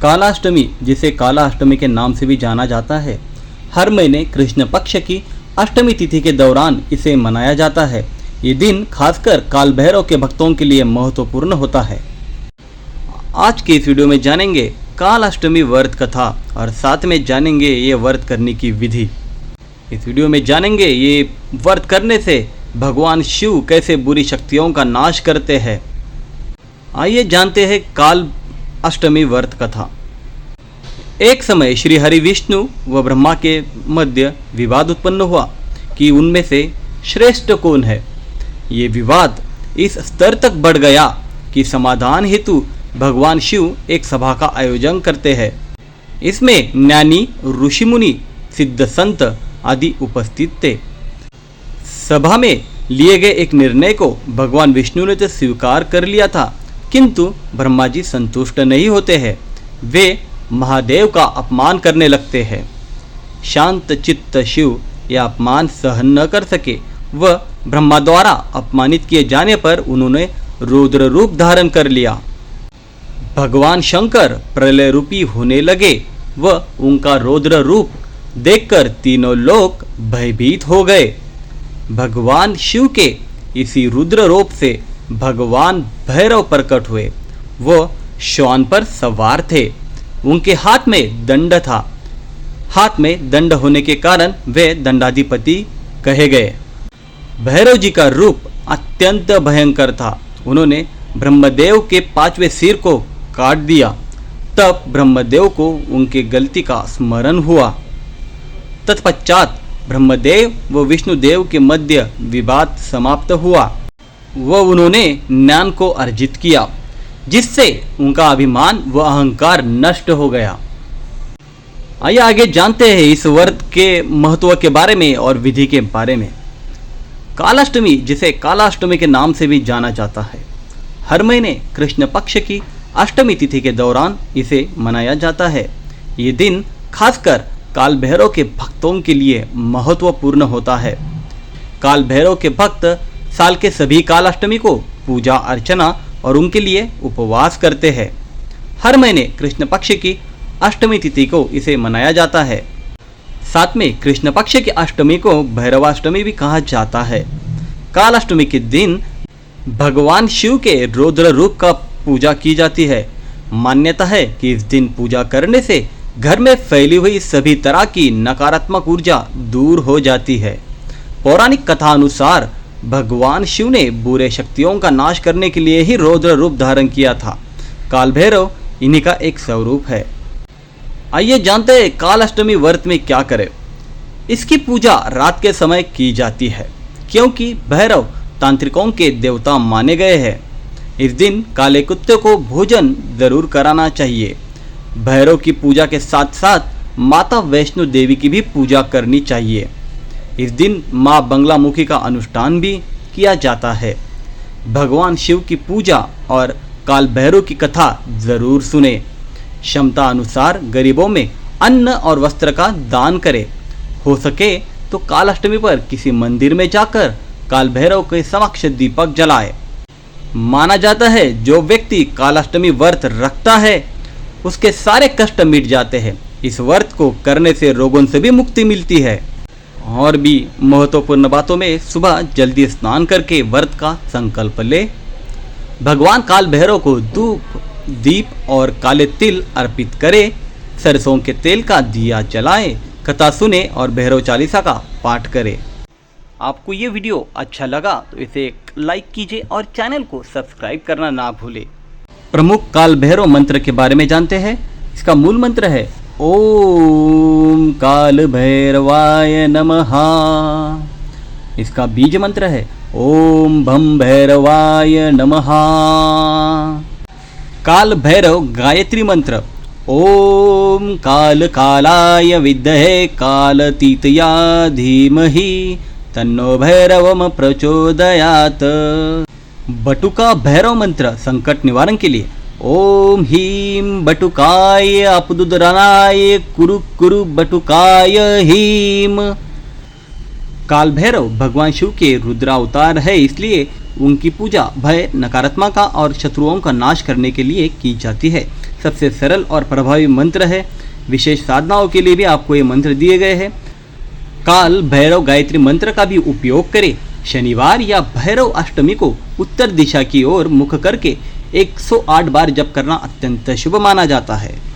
कालाष्टमी, जिसे काला अष्टमी के नाम से भी जाना जाता है, हर महीने कृष्ण पक्ष की अष्टमी तिथि के दौरान इसे मनाया जाता है। ये दिन खासकर काल भैरव के भक्तों के लिए महत्वपूर्ण होता है। आज के इस वीडियो में जानेंगे काल अष्टमी व्रत कथा और साथ में जानेंगे ये व्रत करने की विधि। इस वीडियो में जानेंगे ये व्रत करने से भगवान शिव कैसे बुरी शक्तियों का नाश करते हैं। आइए जानते हैं काल अष्टमी व्रत कथा। एक समय श्री हरि विष्णु व ब्रह्मा के मध्य विवाद उत्पन्न हुआ कि उनमें से श्रेष्ठ कौन है। ये विवाद इस स्तर तक बढ़ गया कि समाधान हेतु भगवान शिव एक सभा का आयोजन करते हैं। इसमें ज्ञानी, ऋषि मुनि, सिद्ध संत आदि उपस्थित थे। सभा में लिए गए एक निर्णय को भगवान विष्णु ने तो स्वीकार कर लिया था, किंतु ब्रह्मा जी संतुष्ट नहीं होते हैं। वे महादेव का अपमान करने लगते हैं। शांत चित्त शिव यह अपमान सहन न कर सके। वह ब्रह्मा द्वारा अपमानित किए जाने पर उन्होंने रुद्र रूप धारण कर लिया। भगवान शंकर प्रलय रूपी होने लगे। वह उनका रुद्र रूप देखकर तीनों लोग भयभीत हो गए। भगवान शिव के इसी रुद्र रूप से भगवान भैरव प्रकट हुए। वो श्वान पर सवार थे। उनके हाथ में दंड था। हाथ में दंड होने के कारण वे दंडाधिपति कहे गए। भैरव जी का रूप अत्यंत भयंकर था। उन्होंने ब्रह्मदेव के 5वें सिर को काट दिया। तब ब्रह्मदेव को उनके गलती का स्मरण हुआ। तत्पश्चात ब्रह्मदेव व विष्णुदेव के मध्य विवाद समाप्त हुआ। वह उन्होंने ज्ञान को अर्जित किया, जिससे उनका अभिमान व अहंकार नष्ट हो गया। आइए आगे जानते हैं इस व्रत के महत्व के बारे में और विधि के बारे में। कालाष्टमी, जिसे कालाष्टमी के नाम से भी जाना जाता है, हर महीने कृष्ण पक्ष की अष्टमी तिथि के दौरान इसे मनाया जाता है। ये दिन खासकर काल भैरव के भक्तों के लिए महत्वपूर्ण होता है। काल भैरव के भक्त साल के सभी कालाष्टमी को पूजा अर्चना और उनके लिए उपवास करते हैं। हर महीने कृष्ण पक्ष की अष्टमी तिथि को इसे मनाया जाता है। साथ में कृष्ण पक्ष की अष्टमी को भैरवाष्टमी भी कहा जाता है। कालाष्टमी के दिन भगवान शिव के रुद्र रूप का पूजा की जाती है। मान्यता है कि इस दिन पूजा करने से घर में फैली हुई सभी तरह की नकारात्मक ऊर्जा दूर हो जाती है। पौराणिक कथा अनुसार भगवान शिव ने बुरे शक्तियों का नाश करने के लिए ही रुद्र रूप धारण किया था। काल भैरव इन्हीं का एक स्वरूप है। आइए जानते हैं काल अष्टमी व्रत में क्या करें। इसकी पूजा रात के समय की जाती है, क्योंकि भैरव तांत्रिकों के देवता माने गए हैं। इस दिन काले कुत्ते को भोजन जरूर कराना चाहिए। भैरव की पूजा के साथ साथ माता वैष्णो देवी की भी पूजा करनी चाहिए। इस दिन माँ बंगलामुखी का अनुष्ठान भी किया जाता है। भगवान शिव की पूजा और काल भैरव की कथा जरूर सुने। क्षमता अनुसार गरीबों में अन्न और वस्त्र का दान करें। हो सके तो कालाष्टमी पर किसी मंदिर में जाकर काल भैरव के समक्ष दीपक जलाए। माना जाता है जो व्यक्ति कालाष्टमी व्रत रखता है उसके सारे कष्ट मिट जाते हैं। इस व्रत को करने से रोगों से भी मुक्ति मिलती है। और भी महत्वपूर्ण बातों में सुबह जल्दी स्नान करके व्रत का संकल्प ले। भगवान काल भैरव को धूप, दीप और काले तिल अर्पित करे। सरसों के तेल का दिया जलाए, कथा सुने और भैरव चालीसा का पाठ करे। आपको ये वीडियो अच्छा लगा तो इसे एक लाइक कीजिए और चैनल को सब्सक्राइब करना ना भूले। प्रमुख काल भैरव मंत्र के बारे में जानते हैं। इसका मूल मंत्र है ओम काल भैरवाय नमः। इसका बीज मंत्र है ओम भम भैरवाय नमः। काल भैरव गायत्री मंत्र ओम काल कालाय विद्महे कालतीतया धीमहि तन्नो भैरवम प्रचोदयात्। बटुका भैरव मंत्र संकट निवारण के लिए ओम ह्रीं बटुकाय अपदुदरानाय कुरु कुरु बटुकाय ह्रीं। काल भैरव भगवान शिव के रुद्रावतार है, इसलिए उनकी पूजा भय, नकारात्मकता और शत्रुओं का नाश करने के लिए की जाती है। सबसे सरल और प्रभावी मंत्र है। विशेष साधनाओं के लिए भी आपको ये मंत्र दिए गए हैं। काल भैरव गायत्री मंत्र का भी उपयोग करें। शनिवार या भैरव अष्टमी को उत्तर दिशा की ओर मुख करके 108 बार जप करना अत्यंत शुभ माना जाता है।